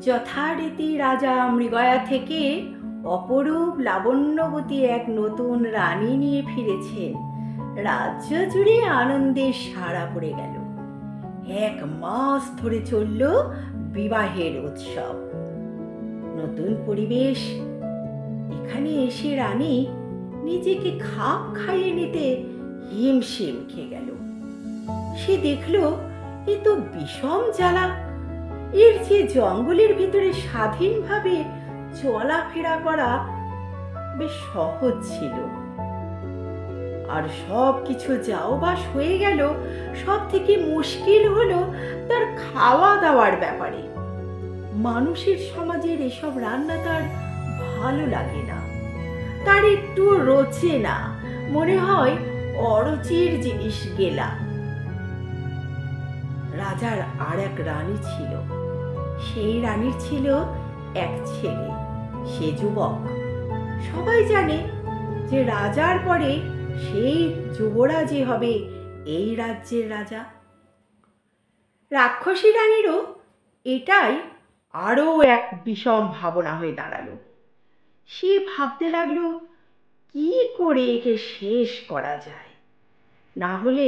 যথারীতি রাজা মৃগয়া থেকে অপরূপ লাবণ্যবতী এক নতুন রানী নিয়ে ফিরেছেন। রাজ্য জুড়ে আনন্দের সাড়া পড়ে গেল। 1 মাস ধরে চলল বিবাহের উৎসব। নতুন পরিবেশ, এখানে এসে রানী নিজেকে খাপ খাইয়ে নিতে হিমশিম খেয়ে গেল। সে দেখল এ তো বিষম জ্বালা। এর যে জঙ্গলের ভিতরে স্বাধীনভাবে চলাফেরা করা বেশ সহজ ছিল। আর সব কিছু যাও বাস হয়ে গেল, সব থেকে মুশকিল হলো তার খাওয়া দাওয়ার ব্যাপারে। মানুষের সমাজের এসব রান্না তার ভালো লাগে না, তার একটু রোচে না, মনে হয় অরুচির জিনিস গেলা। রাজার আর এক রানী ছিল। সেই রানীর ছিল এক ছেলে, সে যুবক। সবাই জানে যে রাজার পরে সেই যুবরাজই হবে এই রাজ্যের রাজা। রাক্ষসী রানীরও এটাই আরো এক বিষম ভাবনা হয়ে দাঁড়ালো। সে ভাবতে লাগলো কি করে একে শেষ করা যায়। না হলে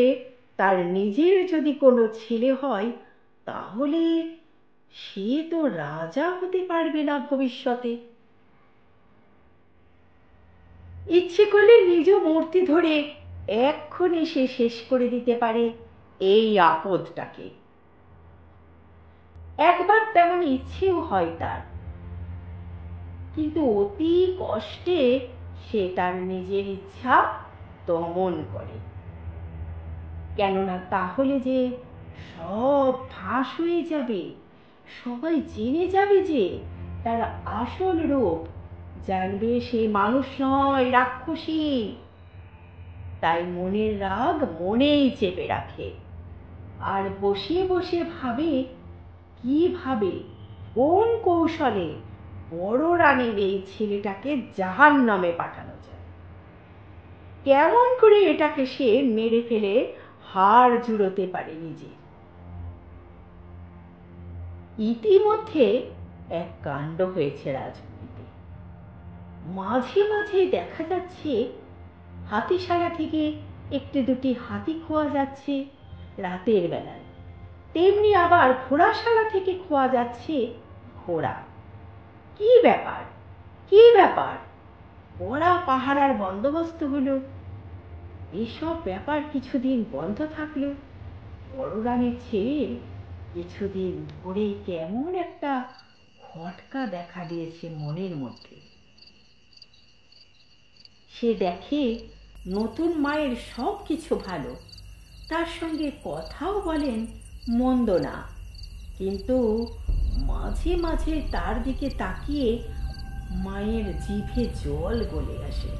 তার নিজের যদি কোনো ছেলে হয়, তাহলে সে তো রাজা হতে পারবে না ভবিষ্যতে। ইচ্ছে করলে নিজ মূর্তি ধরে এক্ষুনি সে শেষ করে দিতে পারে এই আপদটাকে। একবার তেমন ইচ্ছেও হয় তার, কিন্তু অতি কষ্টে সে তার নিজের ইচ্ছা দমন করে। কেননা তাহলে যে সব ফাঁস হয়ে যাবে, সবাই জেনে যাবে যে তার আসল রূপ, জানবে সে মানুষ নয়, রাক্ষসী। তাই মনের রাগ মনেই চেপে রাখে, আর বসে বসে ভাবে কিভাবে কোন কৌশলে বড় রানীর এই ছেলেটাকে জাহান্নামে পাঠানো যায়, কেমন করে এটাকে সে মেরে ফেলে হাড় জুড়োতে পারে নিজে। ইতিমধ্যে এক কাণ্ড হয়েছে রাজধানীতে। মাঝে মাঝে দেখা যাচ্ছে হাতিশালা থেকে একটি দুটি হাতি খোয়া যাচ্ছে রাতের বেলায়, তেমনি আবার ঘোড়াশালা থেকে খোয়া যাচ্ছে ঘোড়া। কি ব্যাপার, কি ব্যাপার? বড়া পাহারার বন্দোবস্ত হলো। এসব ব্যাপার কিছুদিন বন্ধ থাকলো। বড় রানীর ছেলে কিছুদিন ধরে কেমন একটা খটকা দেখা দিয়েছে মনের মধ্যে। সে দেখে নতুন মায়ের সব কিছু ভালো, তার সঙ্গে কথাও বলেন মন্দ না, কিন্তু মাঝে মাঝে তার দিকে তাকিয়ে মায়ের জিভে জল গলে আসে।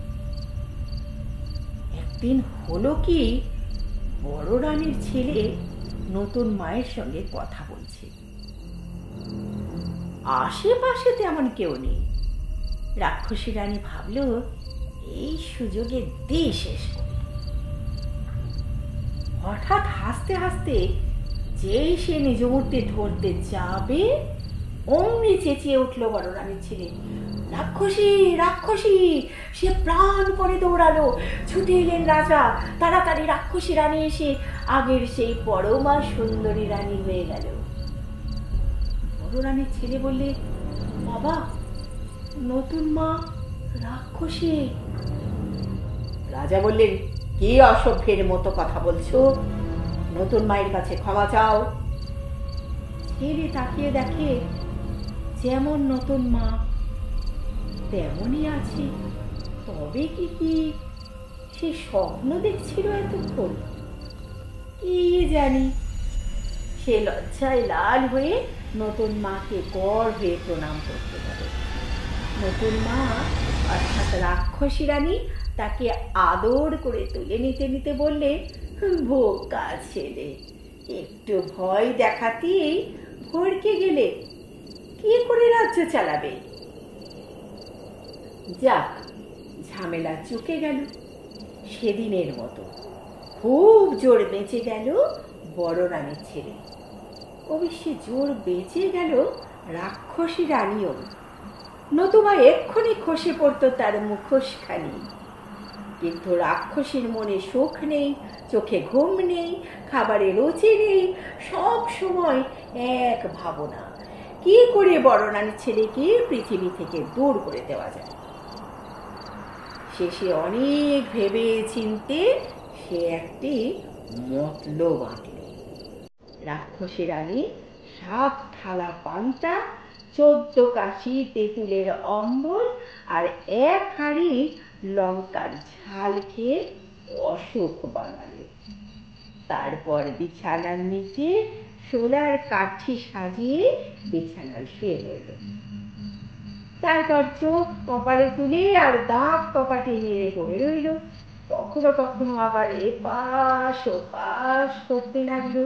একদিন হলো কি, বড় রানীর ছেলে নতুন মায়ের সঙ্গে কথা বলছে। আশেপাশে তেমন কেউ নেই। রাক্ষসী রানী ভাবল এই সুযোগে দিয়ে শেষ করি। হঠাৎ হাসতে হাসতে যেই সে নিজ মূর্তি ধরতে যাবে, অমনি চেঁচিয়ে উঠল বড় রানীর ছেলে, রাক্ষসী, রাক্ষসী! সে প্রাণ করে দৌড়ালো। ছুটে এলেন রাজা। তাড়াতাড়ি রাক্ষসী রানী এসে আগের সেই পরমা সুন্দরী রানী হয়ে গেল। বড় রানীর ছেলে বললে, বাবা, নতুন মা রাক্ষসী। রাজা বললেন, কি অসভ্যের মতো কথা বলছো? নতুন মায়ের কাছে ক্ষমা চাও। ছেলে তাকিয়ে দেখে যেমন নতুন মা তেমনই আছে। তবে কি সে স্বপ্ন দেখছিল এতক্ষণ? কি জানি। সে লজ্জায় লাল হয়ে নতুন মাকে গড় হয়ে প্রণাম করতে পারে। নতুন মা অর্থাৎ রাক্ষসী রানী তাকে আদর করে তুলে নিতে নিতে বললে, বোকা ছেলে, একটু ভয় দেখাতেই ভড়কে গেলে, কি করে রাজ্য চালাবে? যাক, ঝামেলা চুকে গেল। সেদিনের মতো খুব জোর বেঁচে গেল বড় রানীর ছেলে। অবশ্যই জোর বেঁচে গেল, রাক্ষসী রানীও, নতুবা এক্ষুনি খসে পড়তো তার মুখোশখানি। কিন্তু রাক্ষসীর মনে সুখ নেই, চোখে ঘুম নেই, খাবারে রুচি নেই, সব সময় এক ভাবনা, কি করে বড় রানীর ছেলেকে পৃথিবী থেকে দূর করে দেওয়া যায়। শেষে অনেক ভেবে চিনতে সে একটি মতলব আঁটল। রাক্ষসী রানী 7 থালা পান্তা, 14 কাশি তেঁতুলের অম্বল আর 1 হাঁড়ি লঙ্কার ঝাল খেয়ে অসুখ বানালো। তারপর বিছানার নিচে শোলার কাঠি সাজিয়ে বিছানায় শুয়ে রইল। তারপর চোখ কপালে তুলে আর দাঁত কপাটে নেড়ে পড়ে রইল। কখনো কখনো আবার এপাশ ওপাশ করতে লাগলো।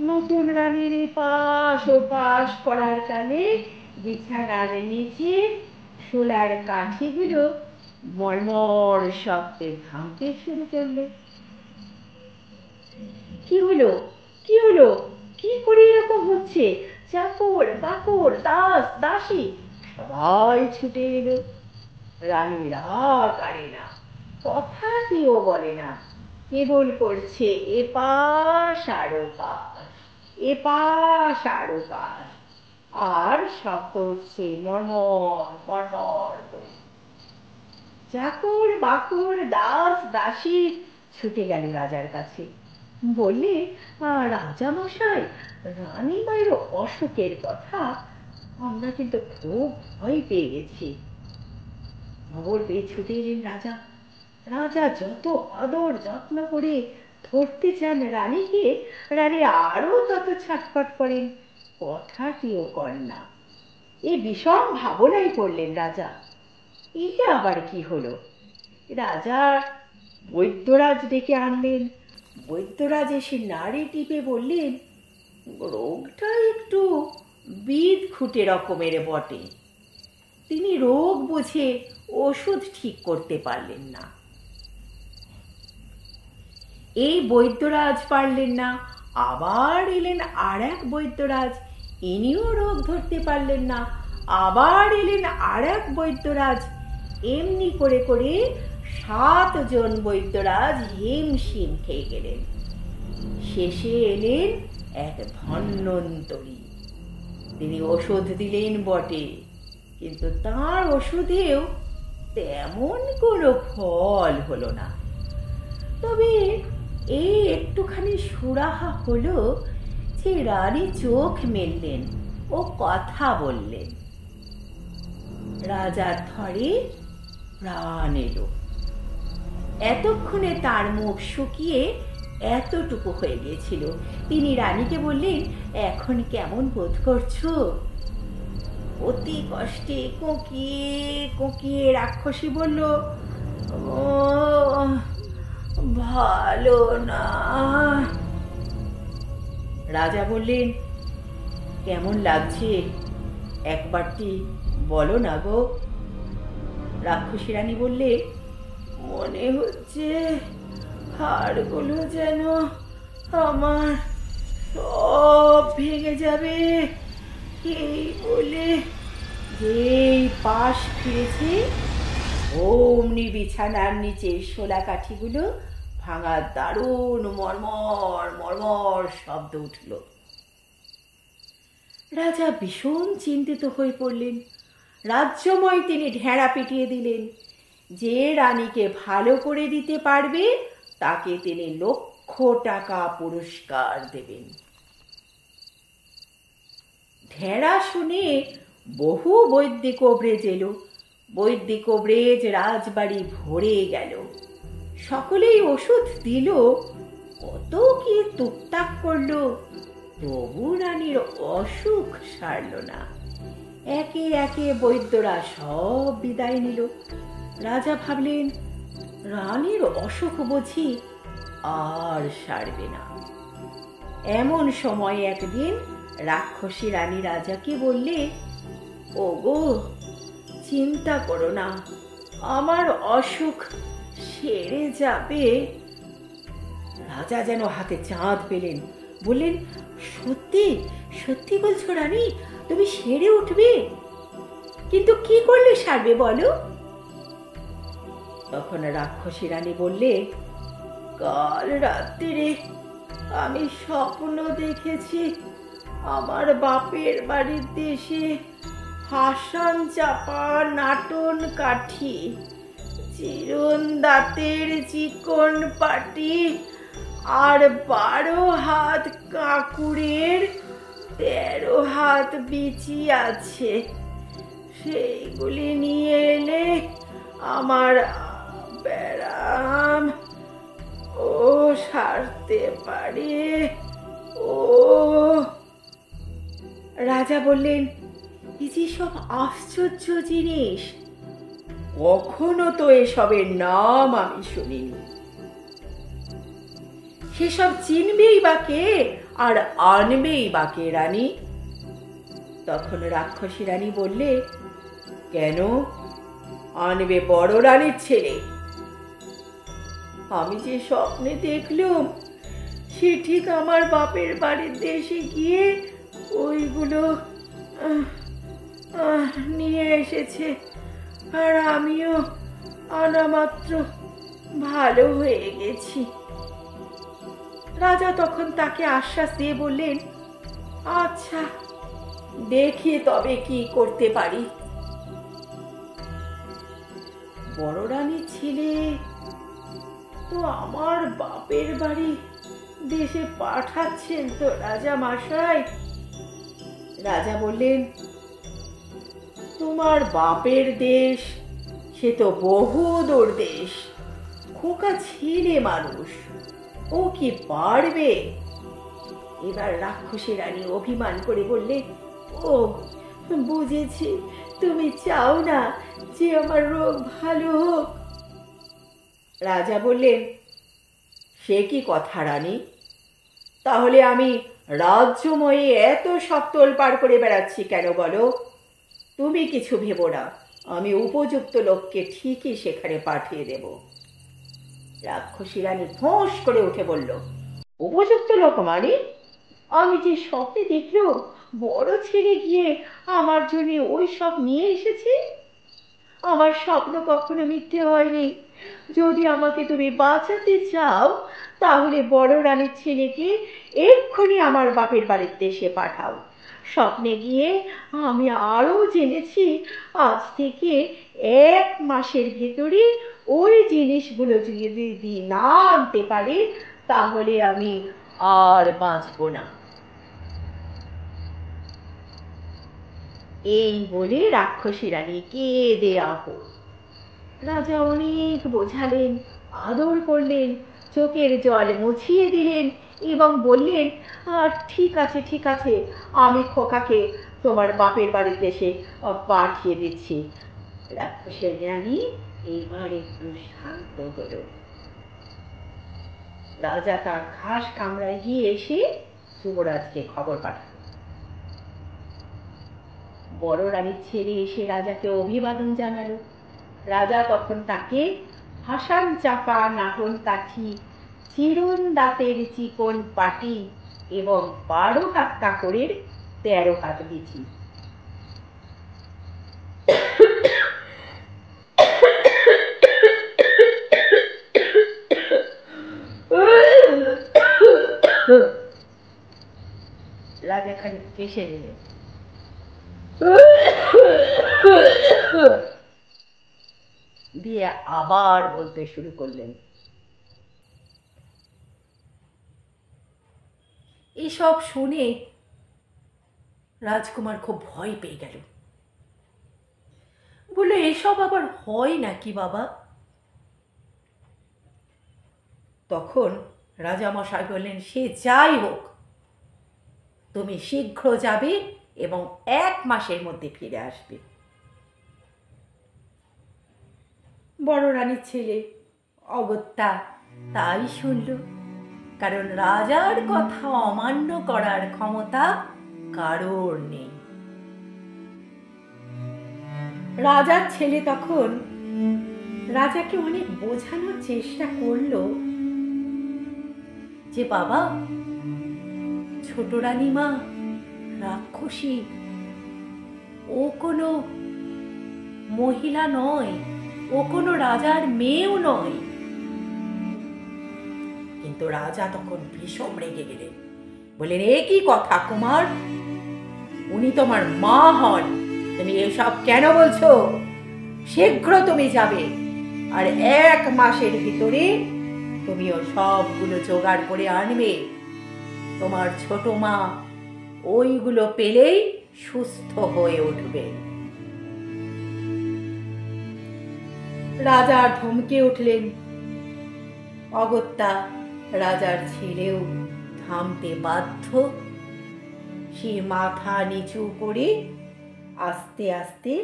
নতুন রানীর এপাশ ওপাশ করার কালে বিছানার নিচে শোলার কাঠিগুলো মরমর শব্দে ভাঙতে শুরু করলো। কি হলো, কি হলো, কি করে এরকম হচ্ছে? চাকর বাকর দাস দাসী সবাই ছুটে এলো। রানী রাগ আরে না, কথা কেউ বলে না, কেবল করছে এপাশ আর ওপাশ, এপাশ আর ওপাশ, আর শব্দ হচ্ছে মর্মর মর্মর করে। চাকর বাকর দাস দাসী ছুটে গেল রাজার কাছে। বললে, রাজা মশাই, রানী মায়ের অসুখের কথা আমরা কিন্তু খুব ভয় পেয়ে গেছি। খবর পেয়ে ছুটে এলেন রাজা। রাজা যত আদর যত্ন করে ধরতে চান রানীকে, রানী আরো তত ছটফট করেন, কথাটিও করেন না। এই বিষম ভাবনায় পড়লেন রাজা। এটা আবার কি হলো? রাজা বৈদ্যরাজ ডেকে আনলেন। বৈদ্যরাজ এসে নাড়ি টিপে বললেন, রোগটা একটু বিদঘুটে রকমের বটে। তিনি রোগ বুঝে ওষুধ ঠিক করতে পারলেন না। এই বৈদ্যরাজ পারলেন না, আবার এলেন আর এক বৈদ্যরাজ, ইনিও রোগ ধরতে পারলেন না, আবার এলেন আর এক বৈদ্যরাজ। এমনি করে করে 7 জন বৈদ্যরাজ হিমশিম খেয়ে গেলেন। শেষে এলেন এক ধন্বন্তরী। তিনি ওষুধ দিলেন বটে, কিন্তু তার ওষুধেও তেমন কোনো ফল হলো না। তবে এই একটুখানি সুরাহা হলো যে রানী চোখ মেললেন ও কথা বললেন। রাজার থরে প্রাণ এলো। এতক্ষণে তার মুখ শুকিয়ে এতটুকু হয়ে গিয়েছিল। তিনি রানীকে বললেন, এখন কেমন বোধ করছো? অতি কষ্টে কোঁকিয়ে কোঁকিয়ে রাক্ষসী বলল, ও ভালো না। রাজা বললেন, কেমন লাগছে একবারটি বলো না গো। রাক্ষসী রানী বললে, মনে হচ্ছে হাড়গুলো যেন আমার সব ভেঙে যাবে। এই বলে যেই পাশ ফিরেছে অমনি বিছানার নিচে শোলা কাঠিগুলো ভাঙার দারুণ মর্মর মর্মর শব্দ উঠল। রাজা ভীষণ চিন্তিত হয়ে পড়লেন। রাজ্যময় তিনি ঢেঁড়া পিটিয়ে দিলেন। যে রানীকে ভালো করে দিতে পারবে তাকে তিনি লক্ষ টাকা পুরস্কার দেবেন। ঢেঁড়া শুনে বহু বৈদ্যিক কবরেজ এলো। বৈদ্যিক কবরেজ রাজবাড়ি ভরে গেল। সকলেই ওষুধ দিল, কত কি টুকটাক করলো, তবু রানীর অসুখ সারল না। একে একে বৈদ্যরা সব বিদায় নিল। রাজা ভাবলেন, রানীর অসুখ বুঝি আর সারবে না। এমন সময় একদিন রাক্ষসী রানী রাজাকে বললে, ওগো, চিন্তা করো না, আমার অসুখ সেরে যাবে। রাজা যেন হাতে চাঁদ পেলেন। বললেন, সত্যি সত্যি বলছো রানী? তুমি সেরে উঠবে, কিন্তু কি করলে সারবে বলো? তখন রাক্ষসী রানী বললে, কাল রাত্রিরে আমি স্বপ্ন দেখেছি আমার বাপের বাড়ির দেশে হাসান চাপা নাটন কাঠি, চিরুন দাঁতের চিকন পাটি আর 12 হাত কাঁকুড়ের 13 হাত বিচি আছে। সেইগুলি নিয়ে এলে আমার ব্যারাম ও সারতে পারে। ও রাজা বললেন, এই যে সব আশ্চর্য জিনিস, কখনো তো এসবের নাম আমি শুনিনি। সেসব চিনবেই বা কে আর আনবেই বা কে রানী? তখন রাক্ষসী রানী বললে, কেন, আনবে বড় রানীর ছেলে। আমি যে স্বপ্নে দেখলুম সে ঠিক আমার বাপের বাড়ির দেশে গিয়ে ওইগুলো নিয়ে এসেছে, আর আমিও আনামাত্র ভালো হয়ে গেছি। রাজা তখন তাকে আশ্বাস দিয়ে বললেন, আচ্ছা, দেখি তবে কি করতে পারি। বড় রানীর ছেলে তো আমার বাপের বাড়ি দেশে পাঠাচ্ছেন তো রাজা মশাই। রাজা বললেন, তোমার বাপের দেশ সে তো বহু দূর দেশ, খোকা ছেলে মানুষ, ও কি পারবে? এবার রাক্ষসী রানী অভিমান করে বললে, ও বুঝেছি, তুমি চাও না যে আমার রোগ ভালো হোক। রাজা বললেন, সে কি কথা রানী, তাহলে আমি রাজ্যময়ে এত সব তোলপাড় করে বেড়াচ্ছি কেন বলো? তুমি কিছু ভেবো না, আমি উপযুক্ত লোককে ঠিকই সেখানে পাঠিয়ে দেব। রাক্ষসী রানী ফোঁস করে উঠে বলল, উপযুক্ত লোক মানে? আমি যে স্বপ্নে দেখলো বড় ছেলে গিয়ে আমার জন্য ওই সব নিয়ে এসেছে। আমার স্বপ্ন কখনো মিথ্যে হয়নি। যদি আমাকে তুমি বাঁচাতে চাও তাহলে বড় রানীর ছেলেকে এক্ষুনি আমার বাপের বাড়ির দেশে পাঠাও। স্বপ্নে গিয়ে আমি আরও জেনেছি আজ থেকে 1 মাসের ভেতরে ওই জিনিসগুলো যদি না আনতে পারে তাহলে আমি আর বাঁচব না। এই বলে রাক্ষসী রানী কেঁদে আহত। রাজা অনেক বোঝালেন, আদর করলেন, চোখের জল মুছিয়ে দিলেন এবং বললেন, ঠিক আছে ঠিক আছে, আমি খোকাকে তোমার বাপের বাড়ির দেশে পাঠিয়ে দিচ্ছি। রাক্ষসী রানী এইবার একটু শান্ত হলো। রাজা তার খাস কামরায় গিয়ে এসে যুবরাজকে খবর পাঠাল। বড় রানীর ছেলে এসে রাজাকে অভিবাদন জানালো। রাজা তখন তাকে হাসান চাপা নাটন কাঠি, চিরুন দাঁতের চিকন পাটি এবং 12 হাত কাঁকড়ের 13 হাত বিচি রাজা খানিক কেসে দিলেন। দিয়ে আবার বলতে শুরু করলেন। এসব শুনে রাজকুমার খুব ভয় পেয়ে গেল। বলল, এসব আবার হয় নাকি বাবা? তখন রাজামশাই বললেন, সে যাই হোক, তুমি শীঘ্র যাবে এবং 1 মাসের মধ্যে ফিরে আসবে। বড় রানীর ছেলে অগত্যা তাই শুনল, কারণ রাজার কথা অমান্য করার ক্ষমতা কারোর নেই। রাজার ছেলে তখন রাজাকে অনেক বোঝানোর চেষ্টা করল যে, বাবা, ছোট রানীমা রাক্ষসী, ও কোনো মহিলা নয়, ও কোনো রাজার মেয়েও নয়। কিন্তু রাজা তখন ভীষণ রেগে গেলেন, বললেন, এ কি কথা কুমার, উনি তোমার মা হন, তুমি এসব কেন বলছো? শীঘ্র তুমি যাবে, আর 1 মাসের ভিতরে তুমিও সবগুলো জোগাড় করে আনবে। তোমার ছোট মা ওইগুলো পেলেই সুস্থ হয়ে উঠবে। রাজা ধমকে উঠলেন। অগত্যা রাজার ছেলেও থামতে বাধ্য। সে মাথা নিচু করে আস্তে আস্তে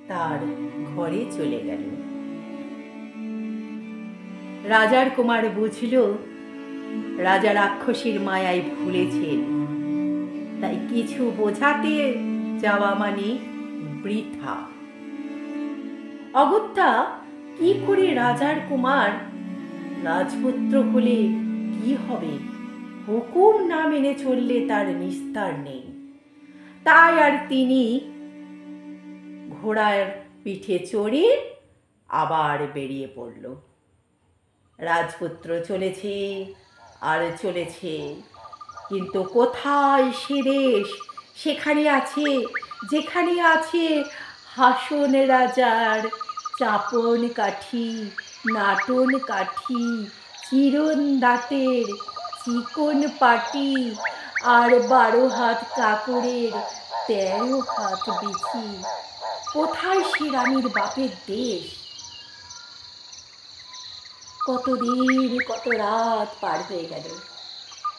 তার ঘরে চলে গেল। রাজার কুমার বুঝল রাজা রাক্ষসীর মায়ায় ভুলেছেন, তাই কিছু বোঝাতে যাওয়া মানে বৃথা। অগত্যা কি করে রাজার কুমার রাজপুত্র হলে কি হবে, হুকুম না মেনে চললে তার নিস্তার নেই। তাই আর তিনি ঘোড়ার পিঠে চড়ে আবার বেরিয়ে পড়ল। রাজপুত্র চলেছে আর চলেছে, কিন্তু কোথায় সে দেশ যেখানে আছে হাসন রাজার চাপন কাঠি, নাটন কাঠি, চিরন দাঁতের চিকন পাটি, আর 12 হাত কাকড়ের 13 হাত বিছি। কোথায় সে রানীর বাপের দেশ? কতদিন কত রাত পার হয়ে গেল।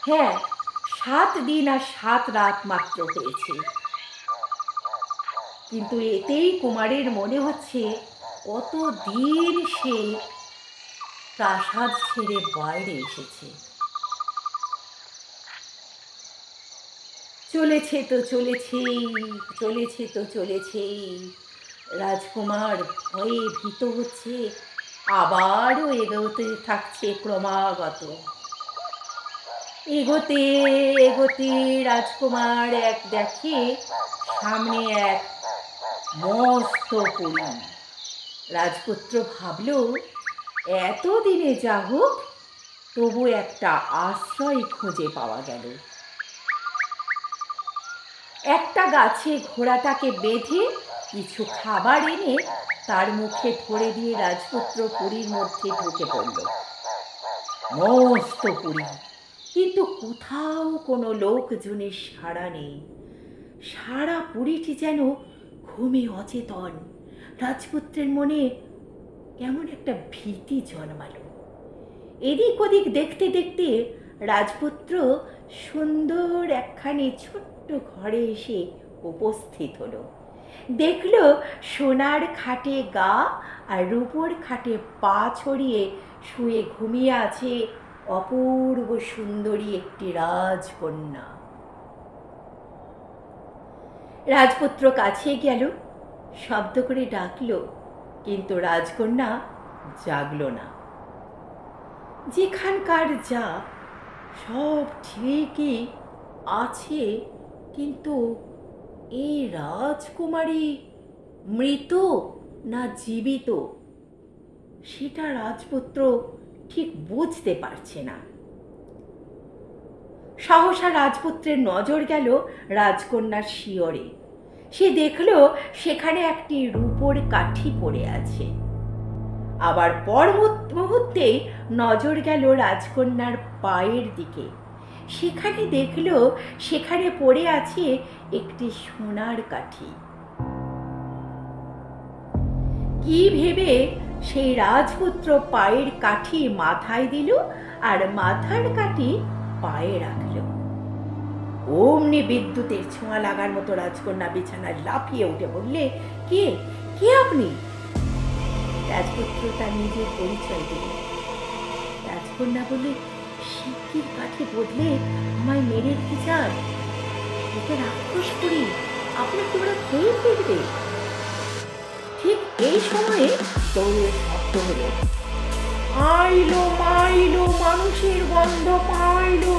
হ্যাঁ, 7 দিন আর 7 রাত মাত্র হয়েছে, কিন্তু এতেই কুমারের মনে হচ্ছে কতদিন সে প্রাসাদ ছেড়ে বাইরে এসেছে। চলেছে। রাজকুমার ভয়ে ভীত হচ্ছে, আবারও এগোতে থাকছে ক্রমাগত। এগোতে রাজকুমার দেখে সামনে এক মস্ত পুরী। রাজপুত্র ভাবল, এতদিনে যা হোক তবু একটা আশ্রয় খুঁজে পাওয়া গেল। একটা গাছে ঘোড়াটাকে বেঁধে কিছু খাবার এনে তার মুখে ধরে দিয়ে রাজপুত্র পুরীর মধ্যে ঢুকে পড়ল। মস্ত পুরী, কিন্তু কোথাও কোনো লোকজনের সাড়া নেই। সারা পুরীটি যেন ঘুমে অচেতন। রাজপুত্রের মনে কেমন একটা ভীতি জন্মালো। এদিক ওদিক দেখতে দেখতে রাজপুত্র সুন্দর একখানি ছোট্ট ঘরে এসে উপস্থিত হলো। দেখল সোনার খাটে গা আর রূপোর খাটে পা ছড়িয়ে শুয়ে ঘুমিয়ে আছে অপূর্ব সুন্দরী একটি রাজকন্যা। রাজপুত্র কাছে গেল, শব্দ করে ডাকল, কিন্তু রাজকন্যা জাগল না। যেখানকার যা সব ঠিকই আছে, কিন্তু এই রাজকুমারী মৃত না জীবিত সেটা রাজপুত্র ঠিক বুঝতে পারছে না। সহসা রাজপুত্রের নজর গেল রাজকন্যার শিয়রে। সে দেখল সেখানে একটি রূপোর কাঠি পড়ে আছে। আবার পর মুহূর্তেই নজর গেল রাজকন্যার পায়ের দিকে। সেখানে দেখল সেখানে পড়ে আছে একটি সোনার কাঠি। কি ভেবে সেই রাজপুত্র পায়ের কাঠি মাথায় দিল আর মাথার কাঠি পায়ে রাখল। অমনি বিদ্যুতের ছোঁয়া লাগার মতো রাজকন্যা বিছানায় লাফিয়ে উঠে বললে, কে কে আপনি? রাজপুত্র তার নিজের পরিচয় দিল। রাজকন্যা বললে, শিগগির কাঠি বদলে আমায় মেরে রেখে যান, ওকে রাক্ষস করি, আপনাকে ওরা খেয়ে ফেলবে। ঠিক এই সময়ে দৌড়ের শব্দ হলো। আইলো মাইলো, মানুষের গন্ধ পাইলো,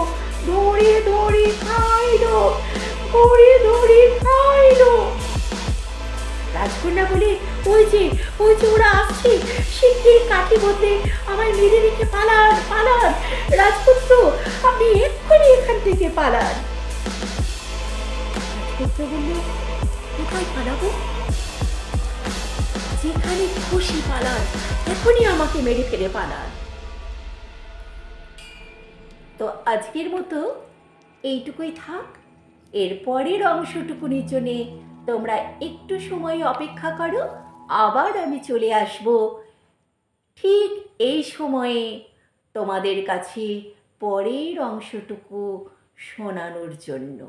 ধরে ধরে খাইলো, ধরে ধরে খাইলো। ততক্ষণ না বলে ওই যে ওরা আসছে, শিগগির কাঠি বদলে আমায় মেরে রেখে পালান পালান, রাজপুত্র আপনি এক্ষুনি এখান থেকে পালান। রাজপুত্র বলল, কোথায় পালাবো? যেখানে খুশি পালান, এখনই আমাকে মেরে ফেলে পালান। তো আজকের মতো এইটুকুই থাক। এর পরের অংশটুকুনির জন্যে তোমরা একটু সময় অপেক্ষা করো, আবার আমি চলে আসব ঠিক এই সময়ে তোমাদের কাছে পরের অংশটুকু শোনানোর জন্য।